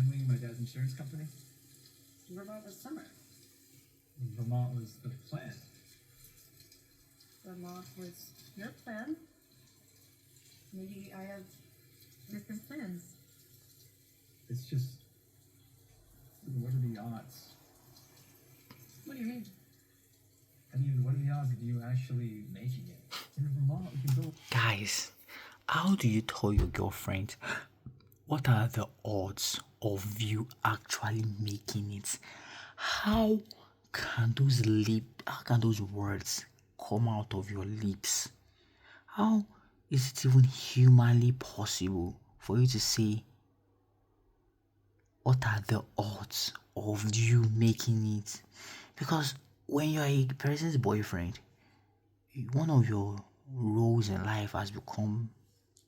family, my dad's insurance company. Vermont was summer. Vermont was the plan. Vermont was your plan. Maybe I have different plans. It's just, what are the odds? What do you mean? I mean, what are the odds of you actually making it? In Vermont, we can go. Guys, how do you tell your girlfriend what are the odds of you actually making it? How can those words come out of your lips? How is it even humanly possible for you to say, what are the odds of you making it? Because when you're a person's boyfriend, one of your roles in life has become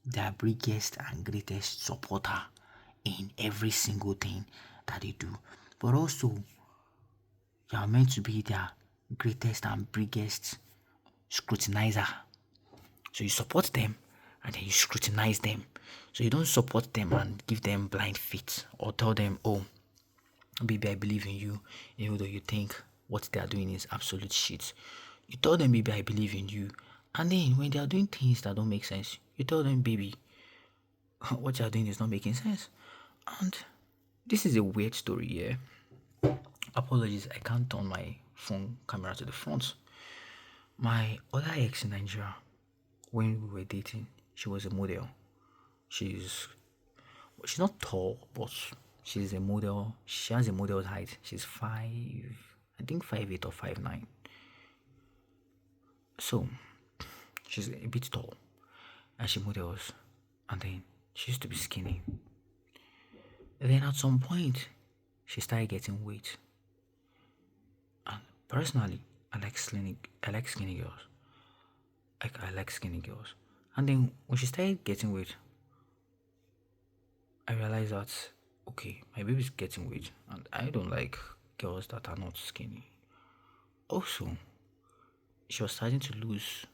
their biggest and greatest supporter in every single thing that they do. But also, you are meant to be their greatest and biggest scrutinizer. So you support them and then you scrutinize them. So you don't support them and give them blind faith or tell them, oh, baby, I believe in you, even though you think what they are doing is absolute shit. You tell them, baby, I believe in you. And then when they are doing things that don't make sense, you tell them, baby, what you are doing is not making sense. And this is a weird story here. Apologies, I can't turn my phone camera to the front. My other ex in Nigeria, when we were dating, she was a model. She's not tall, but she's a model. She has a model's height. She's 5'8" or 5'9". So she's a bit tall, and she models. And then she used to be skinny. And then at some point, she started getting weight. And personally, I like skinny girls. I like skinny girls. And then when she started getting weight, I realized that, okay, my baby's getting weight, and I don't like girls that are not skinny. Also, she was starting to lose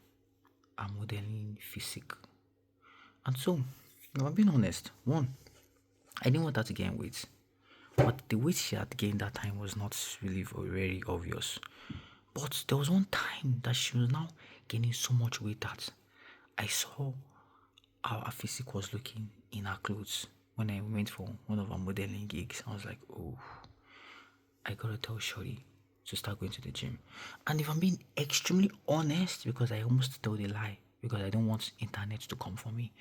her modeling physique. And so, I'm being honest, one, I didn't want her to gain weight. But the weight she had gained that time was not really very obvious. But there was one time that she was now gaining so much weight that I saw how her physique was looking in her clothes. When I went for one of her modeling gigs, I was like, oh, I gotta tell Shorty to start going to the gym. And if I'm being extremely honest, because I almost told a lie, because I don't want internet to come for me.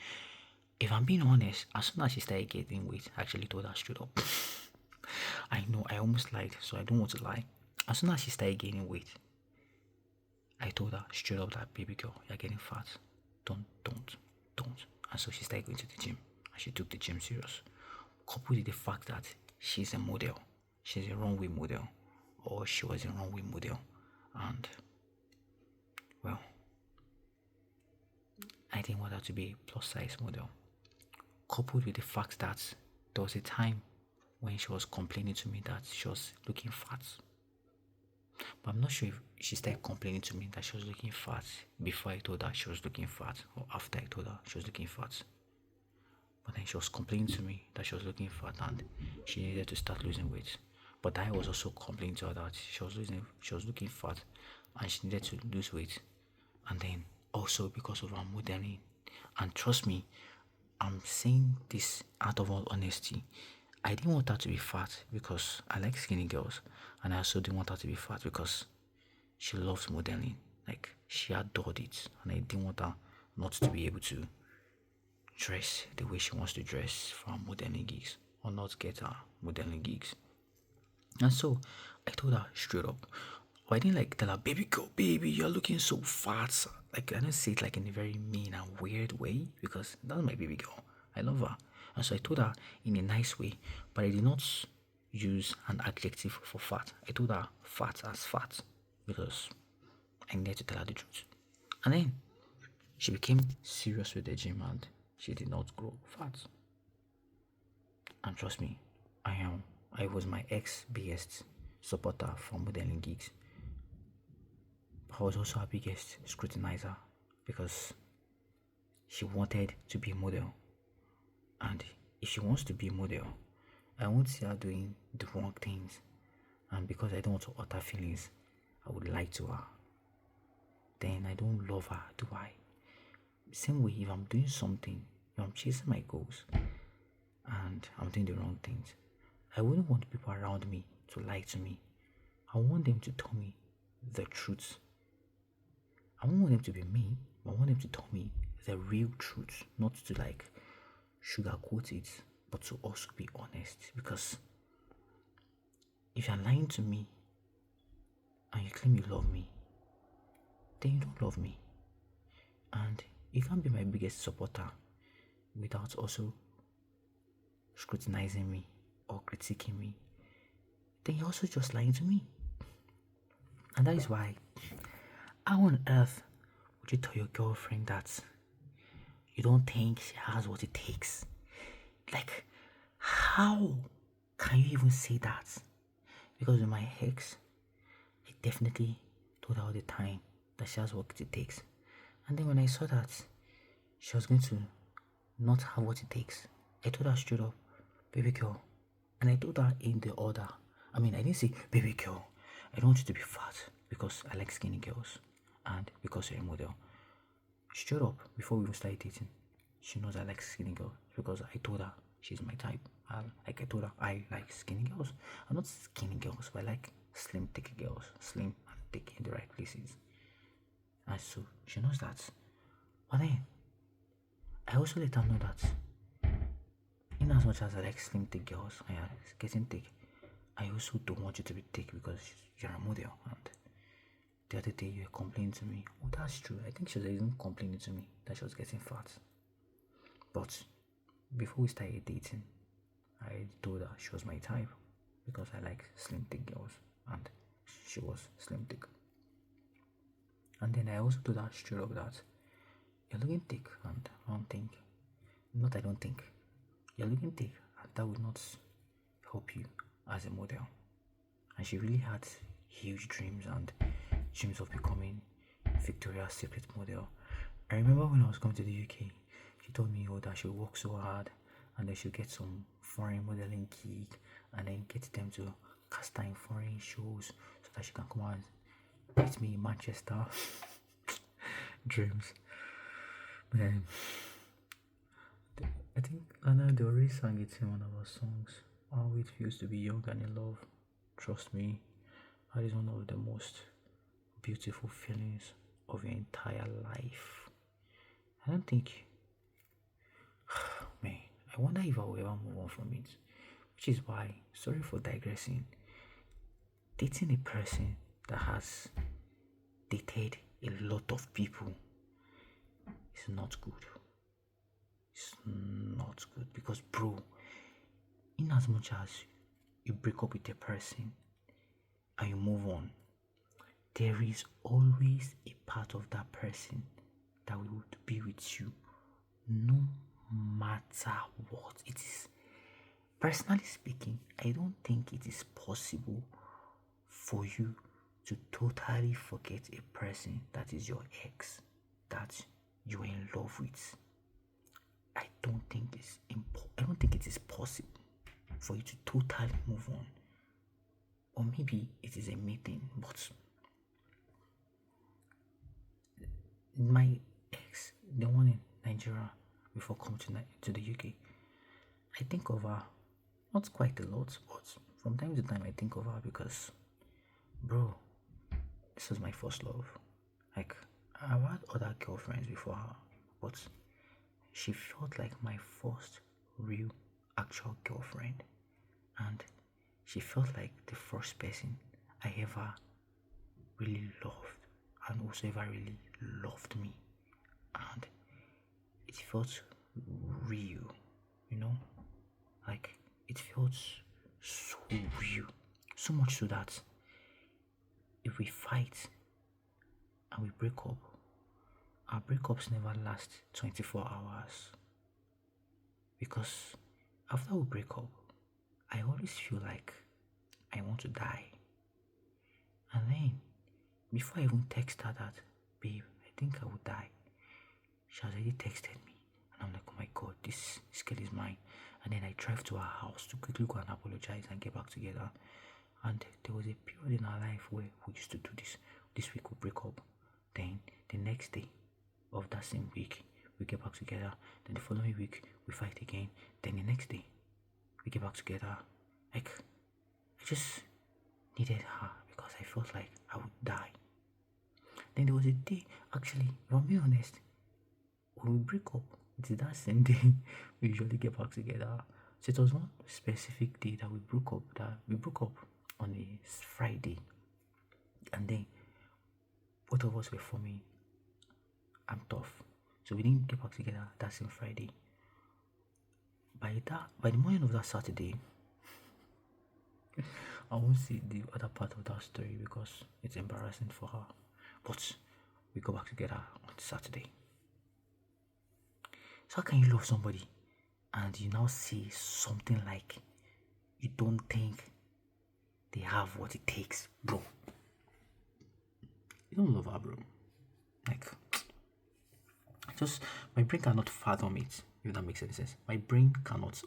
If I'm being honest, as soon as she started getting weight, I actually told her straight up. I know I almost lied, so I don't want to lie. As soon as she started gaining weight, I told her straight up that, baby girl, you're getting fat. Don't. And so she started going to the gym, and she took the gym serious. Coupled with the fact that she's a model. She's a runway model, or she was a runway model. And, well, I didn't want her to be a plus size model. Coupled with the fact that there was a time when she was complaining to me that she was looking fat. But I'm not sure if she started complaining to me that she was looking fat before I told her she was looking fat, or after I told her she was looking fat. But then she was complaining to me that she was looking fat and she needed to start losing weight. But I was also complaining to her that she was looking fat and she needed to lose weight. And then also because of her modeling. And trust me, I'm saying this out of all honesty. I didn't want her to be fat because I like skinny girls, and I also didn't want her to be fat because she loves modeling. Like, she adored it, and I didn't want her not to be able to dress the way she wants to dress for her modeling gigs, or not get her modeling gigs. And so I told her straight up. But I didn't tell her, baby girl, baby, you're looking so fat. Like, I didn't say it like in a very mean and weird way, because that's my baby girl. I love her. And so I told her in a nice way, but I did not use an adjective for fat. I told her fat as fat, because I needed to tell her the truth. And then she became serious with the gym, and she did not grow fat. And trust me, I was my ex-biggest supporter for modeling gigs. I was also her biggest scrutinizer, because she wanted to be a model. And if she wants to be a model I won't see her doing the wrong things, and because I don't want to hurt her feelings, I would lie to her. Then I don't love her, do I? Same way, if I'm doing something, if I'm chasing my goals, and I'm doing the wrong things, I wouldn't want people around me to lie to me. I want them to tell me the truth. I don't want them to be me, but I want them to tell me the real truth, not to like sugarcoat it, but to also be honest. Because if you're lying to me and you claim you love me, then you don't love me. And you can't be my biggest supporter without also scrutinizing me or critiquing me. Then you're also just lying to me. And that is why, how on earth would you tell your girlfriend that you don't think she has what it takes? Like, how can you even say that? Because with my ex, I definitely told her all the time that she has what it takes. And then when I saw that she was going to not have what it takes, I told her straight up, baby girl. And I told her in the order. I didn't say, baby girl, I don't want you to be fat because I like skinny girls and because you're a model. Straight up, before we even started dating, she knows I like skinny girls because I told her she's my type. I told her I like skinny girls. I'm not skinny girls, but I like slim, thick girls. Slim and thick in the right places. And so she knows that. But then, I also let her know that in as much as I like slim, thick girls, and you're getting thick, I also don't want you to be thick because you're a model. And the other day you were complaining to me. Oh, that's true. I think she was even complaining to me that she was getting fat. But before we started dating, I told her she was my type because I like slim, thick girls, and she was slim, thick. And then I also told her straight up that you're looking thick, and I don't think you're looking thick, and that would not help you as a model. And she really had huge dreams and dreams of becoming Victoria's Secret model. I remember when I was going to the UK, she told me that she would work so hard and then she'll get some foreign modeling gig and then get them to cast her in foreign shows so that she can come out and meet me in Manchester. Dreams. Man. I think Anna Del Rey sang it in one of our songs. How it feels to be young and in love. Trust me, that is one of the most beautiful feelings of your entire life. I don't think, man, I wonder if I will ever move on from it. Which is why, sorry for digressing, dating a person that has dated a lot of people is not good. It's not good because, bro, in as much as you break up with a person and you move on, there is always a part of that person that will be with you no matter what it is. Personally speaking, I don't think it is possible for you to totally forget a person that is your ex, that you are in love with. I don't think it is possible for you to totally move on. Or maybe it is a meeting, but my ex, the one in Nigeria before coming to the UK, I think of her not quite a lot, but from time to time I think of her because, bro, this was my first love. Like, I've had other girlfriends before her, but she felt like my first real actual girlfriend, and she felt like the first person I ever really loved and also ever really loved me, and it felt real, like it felt so real, so much so that if we fight and we break up, our breakups never last 24 hours, because after we break up, I always feel like I want to die. And then, before I even text her that, babe, I think I would die, she has already texted me And I'm like, oh my god, this girl is mine. And then I drive to her house to quickly go and apologize and get back together. And there was a period in our life where we used to do this. This week we break up. Then the next day of that same week, we get back together. Then the following week, we fight again. Then the next day, we get back together. Like, I just needed her because I felt like I would die. Then there was a day, actually, if I'm being honest, when we break up, it is that same day we usually get back together. So it was one specific day that we broke up on a Friday. And then both of us were forming I'm tough. So we didn't get back together that same Friday. By the morning of that Saturday, I won't see the other part of that story because it's embarrassing for her. But we go back together on Saturday. So how can you love somebody and you now see something like you don't think they have what it takes, bro? You don't love her, bro. Like, just my brain cannot fathom it, if that makes any sense. My brain cannot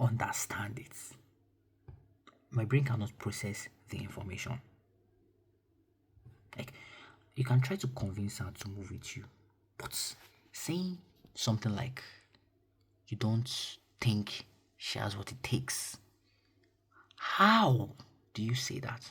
understand it. My brain cannot process the information. Like, you can try to convince her to move with you, but saying something like you don't think she has what it takes, how do you say that?